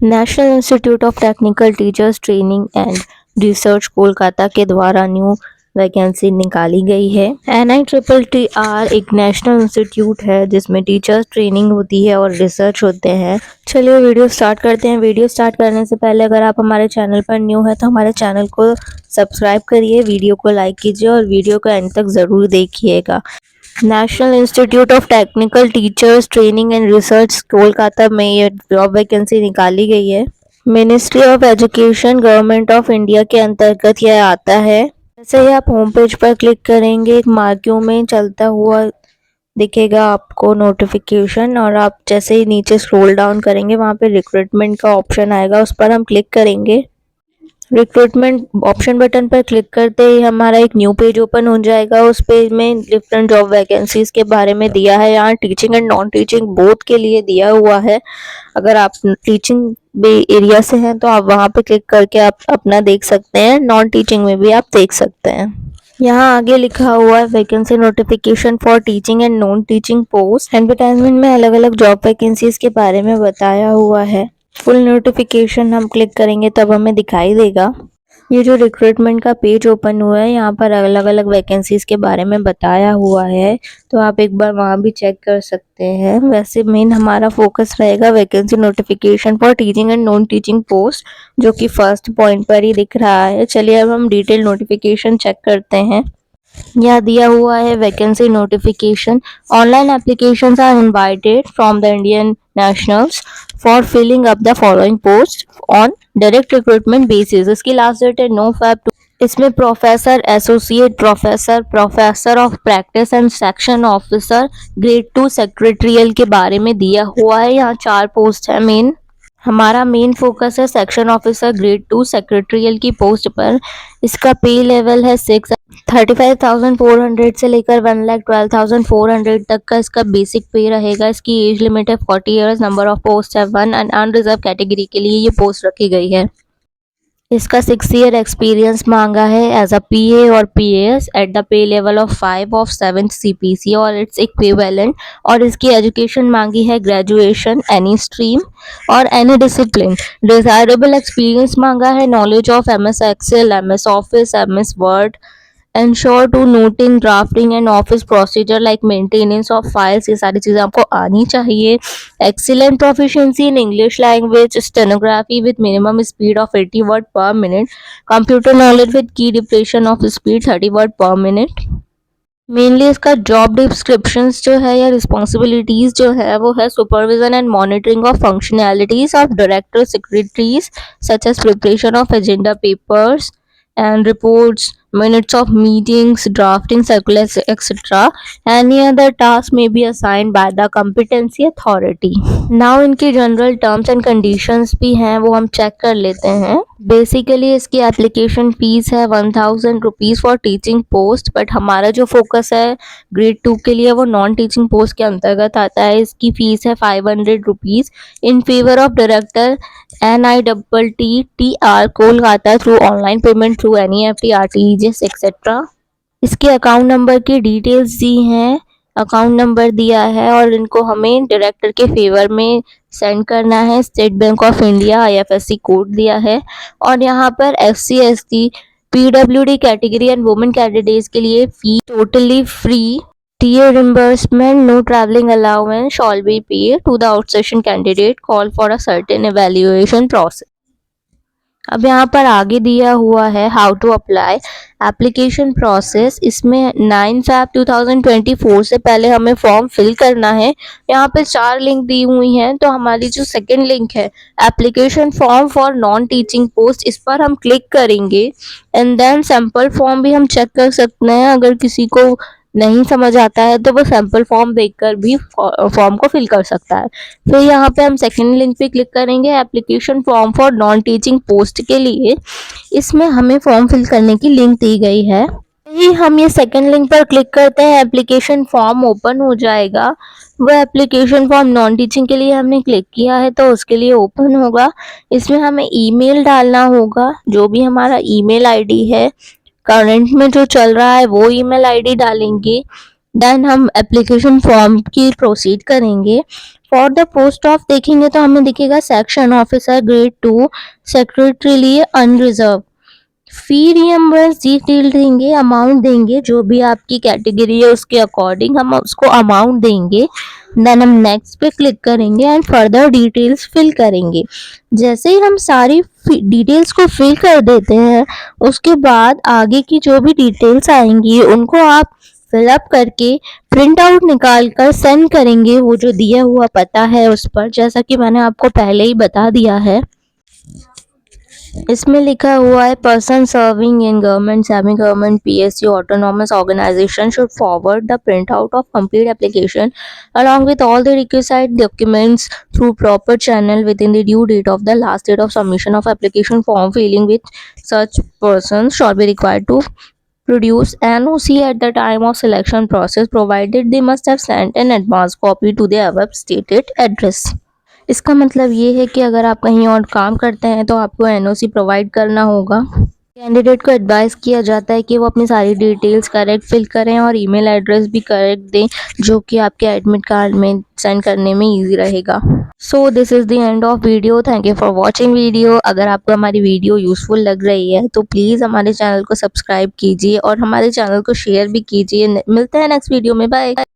National institute of technical teachers training and research Kolkata के द्वारा new vacancy निकाली गई है। NITTR एक नेशनल इंस्टीट्यूट है जिसमें टीचर्स ट्रेनिंग होती है और रिसर्च होते हैं। चलिए वीडियो स्टार्ट करते हैं। वीडियो स्टार्ट करने से पहले अगर आप हमारे चैनल पर न्यू है तो हमारे चैनल को सब्सक्राइब करिए, वीडियो को लाइक कीजिए और वीडियो को एंड तक ज़रूर देखिएगा। National institute of technical teachers training and research Kolkata में ये जॉब वैकेंसी निकाली गई है। Ministry of education government of India के अंतर्गत यह आता है। जैसे ही आप होम पेज पर क्लिक करेंगे एक मार्क्यू में चलता हुआ दिखेगा आपको नोटिफिकेशन, और आप जैसे ही नीचे स्क्रॉल डाउन करेंगे वहाँ पे रिक्रूटमेंट का ऑप्शन आएगा, उस पर हम क्लिक करेंगे। रिक्रूटमेंट ऑप्शन बटन पर क्लिक करते ही हमारा एक न्यू पेज ओपन हो जाएगा। उस पेज में डिफरेंट जॉब वैकेंसीज के बारे में दिया है। यहाँ teaching and non teaching both के लिए दिया हुआ है। अगर आप टीचिंग एरिया से हैं तो आप वहाँ पे क्लिक करके आप अपना देख सकते हैं, नॉन टीचिंग में भी आप देख सकते हैं। यहाँ आगे लिखा हुआ है vacancy notification for teaching and non teaching post. Advertisement में अलग अलग जॉब वैकेंसीज के बारे में बताया हुआ है। फुल नोटिफिकेशन हम क्लिक करेंगे तब हमें दिखाई देगा। ये जो रिक्रूटमेंट का पेज ओपन हुआ है यहाँ पर अलग अलग वैकेंसीज के बारे में बताया हुआ है, तो आप एक बार वहाँ भी चेक कर सकते हैं। वैसे मेन हमारा फोकस रहेगा vacancy notification for teaching and non teaching post, जो कि फर्स्ट पॉइंट पर ही दिख रहा है। चलिए अब हम डिटेल नोटिफिकेशन चेक करते हैं। यहाँ दिया हुआ है vacancy notification. Online applications are invited from the Indian nationals for filling up the following post on direct recruitment basis. इसकी लास्ट डेट है 9 Feb। इसमें professor, associate professor, professor of practice and section officer, grade 2 secretarial के बारे में दिया हुआ है। यहाँ 4 पोस्ट है। हमारा मेन फोकस है सेक्शन ऑफिसर ग्रेड 2 सेक्रेटरियल की पोस्ट पर। इसका पे लेवल है 35,400 से लेकर 1,12,400 तक का इसका बेसिक पे रहेगा। इसकी एज लिमिट है 40 ईयर्स। नंबर ऑफ पोस्ट है 1 एंड अनरिजर्व कैटेगरी के लिए ये पोस्ट रखी गई है। इसका 6 ईयर एक्सपीरियंस मांगा है एज अ पीए और PAS at the pay level of 5 of 7th CPC और इट्स इक्विवेलेंट। और इसकी एजुकेशन मांगी है ग्रेजुएशन एनी स्ट्रीम और एनी डिसिप्लिन। डिजायरेबल एक्सपीरियंस मांगा है knowledge of MS Excel, MS Office, MS Word, ensure to noting, drafting and office procedure like maintenance of files। ये सारी चीज़ें आपको आनी चाहिए। Excellent proficiency in English language, stenography with minimum speed of 80 word per minute, computer knowledge with key depression of speed 30 word per minute। Mainly इसका job descriptions जो है या रिस्पॉन्सिबिलिटीज़ जो है वो है supervision and monitoring of functionalities of director secretaries such as preparation of agenda papers and reports, minutes of meetings, drafting circulars, etc. Any other task may be assigned by the competency authority. Now इनकी general terms and conditions भी हैं, वो हम check कर लेते हैं। Basically इसकी application fees है 1,000 rupees for teaching post, but हमारा जो फोकस है ग्रेड 2 के लिए वो नॉन टीचिंग पोस्ट के अंतर्गत आता है। इसकी फीस है 500 rupees in favour of director NITTR Kolkata through online payment through NEFT, RTGS etcetera. इसके अकाउंट नंबर की डिटेल्स दी हैं, अकाउंट नंबर दिया है और इनको हमें डायरेक्टर के फेवर में सेंड करना है। State Bank of India IFSC code दिया है। और यहाँ पर SC ST PWD category and women candidates के लिए fee totally free. TA reimbursement, no traveling allowance shall be paid to the outstation candidate call for a certain evaluation process। अब यहाँ पर आगे दिया हुआ है how to apply application process. इसमें 9 Feb 2024 से पहले हमें फॉर्म फिल करना है। यहाँ पे 4 लिंक दी हुई हैं, तो हमारी जो सेकंड लिंक है application form for non teaching post, इस पर हम क्लिक करेंगे एंड देन सैम्पल फॉर्म भी हम चेक कर सकते हैं। अगर किसी को नहीं समझ आता है तो वो सैम्पल फॉर्म देखकर भी फॉर्म को फिल कर सकता है। फिर यहाँ पे हम सेकंड लिंक पे क्लिक करेंगे application form for non teaching post के लिए। इसमें हमें फॉर्म फिल करने की लिंक दी गई है। ही हम ये सेकंड लिंक पर क्लिक करते हैं, एप्लीकेशन फॉर्म ओपन हो जाएगा। वो एप्लीकेशन फॉर्म नॉन टीचिंग के लिए हमने क्लिक किया है तो उसके लिए ओपन होगा। इसमें हमें ईमेल डालना होगा, जो भी हमारा ईमेल आईडी है करंट में जो चल रहा है वो ईमेल आईडी डालेंगे। देन हम एप्लीकेशन फॉर्म की प्रोसीड करेंगे। फॉर द पोस्ट ऑफ देखेंगे तो हमें दिखेगा सेक्शन ऑफिसर ग्रेड 2 सेक्रेटरी लिए अनरिजर्व। फी रियम्बर्स डिटेल देंगे, अमाउंट देंगे, जो भी आपकी कैटेगरी है उसके अकॉर्डिंग हम उसको अमाउंट देंगे। देन हम नेक्स्ट पे क्लिक करेंगे एंड फर्दर डिटेल्स फिल करेंगे। जैसे ही हम सारी डिटेल्स को फिल कर देते हैं उसके बाद आगे की जो भी डिटेल्स आएंगी उनको आप फिलअप करके प्रिंट आउट निकाल कर सेंड करेंगे वो जो दिया हुआ पता है उस पर, जैसा कि मैंने आपको पहले ही बता दिया है। इसमें लिखा हुआ है person serving in government, semi government, PSU, autonomous organisation should forward the print out of complete application along with all the requisite documents through proper channel within the due date of the last date of submission of application form filling with such persons shall be required to produce NOC at the time of selection process provided they must have sent an advance copy to the above stated address। इसका मतलब ये है कि अगर आप कहीं और काम करते हैं तो आपको एनओसी प्रोवाइड करना होगा। कैंडिडेट को एडवाइस किया जाता है कि वो अपनी सारी डिटेल्स करेक्ट फिल करें और ईमेल एड्रेस भी करेक्ट दें जो कि आपके एडमिट कार्ड में सेंड करने में इजी रहेगा। So this is the end of video. Thank you for watching video. अगर आपको हमारी वीडियो यूज़फुल लग रही है तो प्लीज़ हमारे चैनल को सब्सक्राइब कीजिए और हमारे चैनल को शेयर भी कीजिए। मिलते हैं नेक्स्ट वीडियो में, बाय।